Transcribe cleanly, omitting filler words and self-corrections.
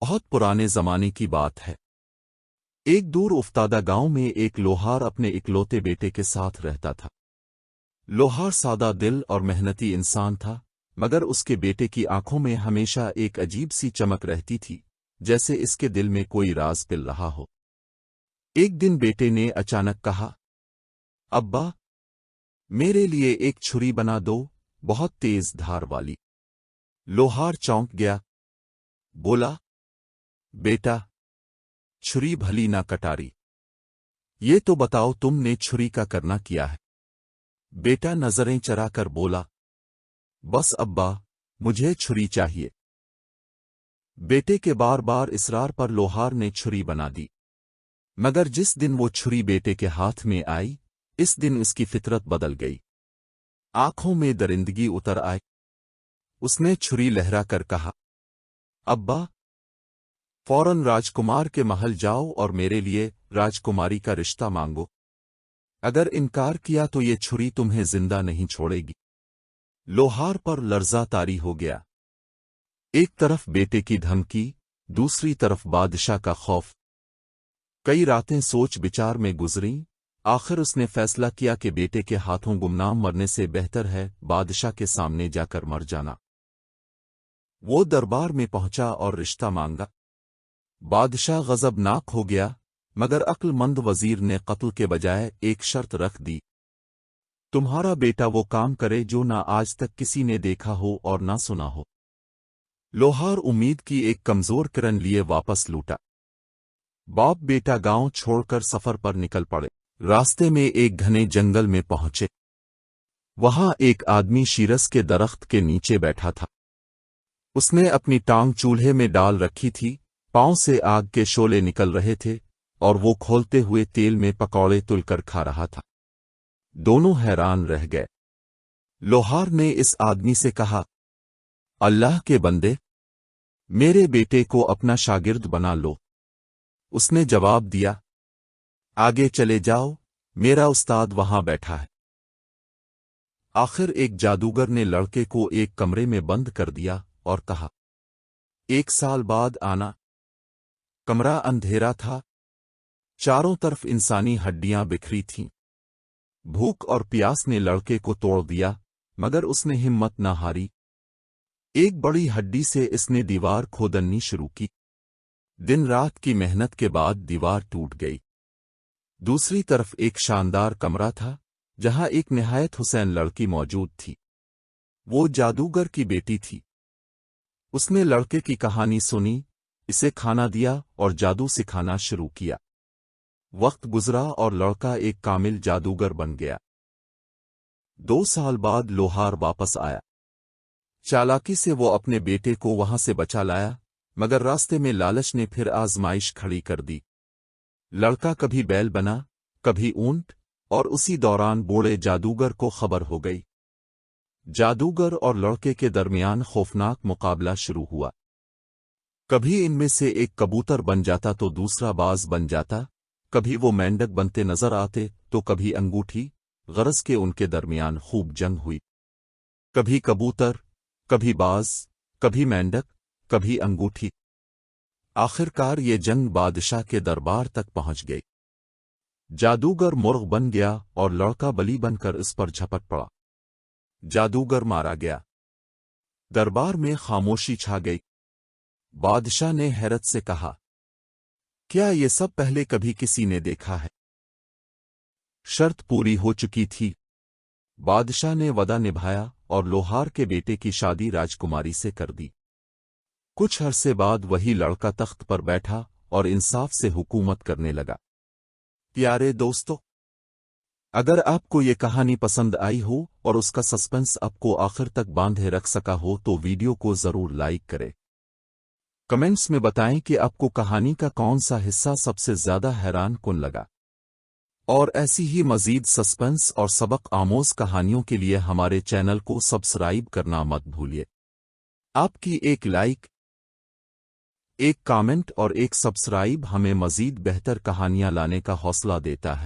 بہت پرانے زمانے کی بات ہے۔ ایک دور افتادہ گاؤں میں ایک لوہار اپنے اکلوتے بیٹے کے ساتھ رہتا تھا۔ لوہار سادہ دل اور محنتی انسان تھا، مگر اس کے بیٹے کی آنکھوں میں ہمیشہ ایک عجیب سی چمک رہتی تھی، جیسے اس کے دل میں کوئی راز پل رہا ہو۔ ایک دن بیٹے نے اچانک کہا، ابا، میرے لیے ایک چھری بنا دو، بہت تیز دھار والی۔ لوہار چونک گیا، بولا، بیٹا، چھری بھلی نہ کٹاری، یہ تو بتاؤ تم نے چھری کا کرنا کیا ہے؟ بیٹا نظریں چرا کر بولا، بس ابا، مجھے چھری چاہیے۔ بیٹے کے بار بار اصرار پر لوہار نے چھری بنا دی، مگر جس دن وہ چھری بیٹے کے ہاتھ میں آئی، اس دن اس کی فطرت بدل گئی۔ آنکھوں میں درندگی اتر آئی۔ اس نے چھری لہرا کر کہا، ابا، فوراً راجکمار کے محل جاؤ اور میرے لیے راجکماری کا رشتہ مانگو۔ اگر انکار کیا تو یہ چھری تمہیں زندہ نہیں چھوڑے گی۔ لوہار پر لرزہ طاری ہو گیا۔ ایک طرف بیٹے کی دھمکی، دوسری طرف بادشاہ کا خوف۔ کئی راتیں سوچ بچار میں گزریں، آخر اس نے فیصلہ کیا کہ بیٹے کے ہاتھوں گمنام مرنے سے بہتر ہے بادشاہ کے سامنے جا کر مر جانا۔ وہ دربار میں پہنچا اور رشتہ مانگا۔ بادشاہ غضبناک ہو گیا، مگر عقل مند وزیر نے قتل کے بجائے ایک شرط رکھ دی، تمہارا بیٹا وہ کام کرے جو نہ آج تک کسی نے دیکھا ہو اور نہ سنا ہو۔ لوہار امید کی ایک کمزور کرن لیے واپس لوٹا۔ باپ بیٹا گاؤں چھوڑ کر سفر پر نکل پڑے۔ راستے میں ایک گھنے جنگل میں پہنچے۔ وہاں ایک آدمی شیرس کے درخت کے نیچے بیٹھا تھا۔ اس نے اپنی ٹانگ چولہے میں ڈال رکھی تھی، پاؤں سے آگ کے شعلے نکل رہے تھے اور وہ کھولتے ہوئے تیل میں پکوڑے تل کر کھا رہا تھا۔ دونوں حیران رہ گئے۔ لوہار نے اس آدمی سے کہا، اللہ کے بندے، میرے بیٹے کو اپنا شاگرد بنا لو۔ اس نے جواب دیا، آگے چلے جاؤ، میرا استاد وہاں بیٹھا ہے۔ آخر ایک جادوگر نے لڑکے کو ایک کمرے میں بند کر دیا اور کہا، 1 سال بعد آنا۔ کمرہ اندھیرا تھا، چاروں طرف انسانی ہڈیاں بکھری تھیں۔ بھوک اور پیاس نے لڑکے کو توڑ دیا، مگر اس نے ہمت نہ ہاری۔ ایک بڑی ہڈی سے اس نے دیوار کھودنی شروع کی۔ دن رات کی محنت کے بعد دیوار ٹوٹ گئی۔ دوسری طرف ایک شاندار کمرہ تھا، جہاں ایک نہایت حسین لڑکی موجود تھی۔ وہ جادوگر کی بیٹی تھی۔ اس نے لڑکے کی کہانی سنی، اسے کھانا دیا اور جادو سکھانا شروع کیا۔ وقت گزرا اور لڑکا ایک کامل جادوگر بن گیا۔ 2 سال بعد لوہار واپس آیا۔ چالاکی سے وہ اپنے بیٹے کو وہاں سے بچا لایا، مگر راستے میں لالچ نے پھر آزمائش کھڑی کر دی۔ لڑکا کبھی بیل بنا، کبھی اونٹ، اور اسی دوران بوڑھے جادوگر کو خبر ہو گئی۔ جادوگر اور لڑکے کے درمیان خوفناک مقابلہ شروع ہوا۔ کبھی ان میں سے ایک کبوتر بن جاتا تو دوسرا باز بن جاتا، کبھی وہ مینڈک بنتے نظر آتے تو کبھی انگوٹھی، غرض کہ ان کے درمیان خوب جنگ ہوئی۔ کبھی کبوتر، کبھی باز، کبھی مینڈک، کبھی انگوٹھی۔ آخرکار یہ جنگ بادشاہ کے دربار تک پہنچ گئی۔ جادوگر مرغ بن گیا اور لڑکا بلی بن کر اس پر جھپٹ پڑا۔ جادوگر مارا گیا۔ دربار میں خاموشی چھا گئی۔ بادشاہ نے حیرت سے کہا، کیا یہ سب پہلے کبھی کسی نے دیکھا ہے؟ شرط پوری ہو چکی تھی۔ بادشاہ نے وعدہ نبھایا اور لوہار کے بیٹے کی شادی راجکماری سے کر دی۔ کچھ عرصے بعد وہی لڑکا تخت پر بیٹھا اور انصاف سے حکومت کرنے لگا۔ پیارے دوستو، اگر آپ کو یہ کہانی پسند آئی ہو اور اس کا سسپنس آپ کو آخر تک باندھے رکھ سکا ہو تو ویڈیو کو ضرور لائک کریں۔ کمنٹس میں بتائیں کہ آپ کو کہانی کا کون سا حصہ سب سے زیادہ حیران کن لگا۔ اور ایسی ہی مزید سسپنس اور سبق آموز کہانیوں کے لیے ہمارے چینل کو سبسکرائب کرنا مت بھولیے۔ آپ کی ایک لائک، ایک کامنٹ اور ایک سبسکرائب ہمیں مزید بہتر کہانیاں لانے کا حوصلہ دیتا ہے۔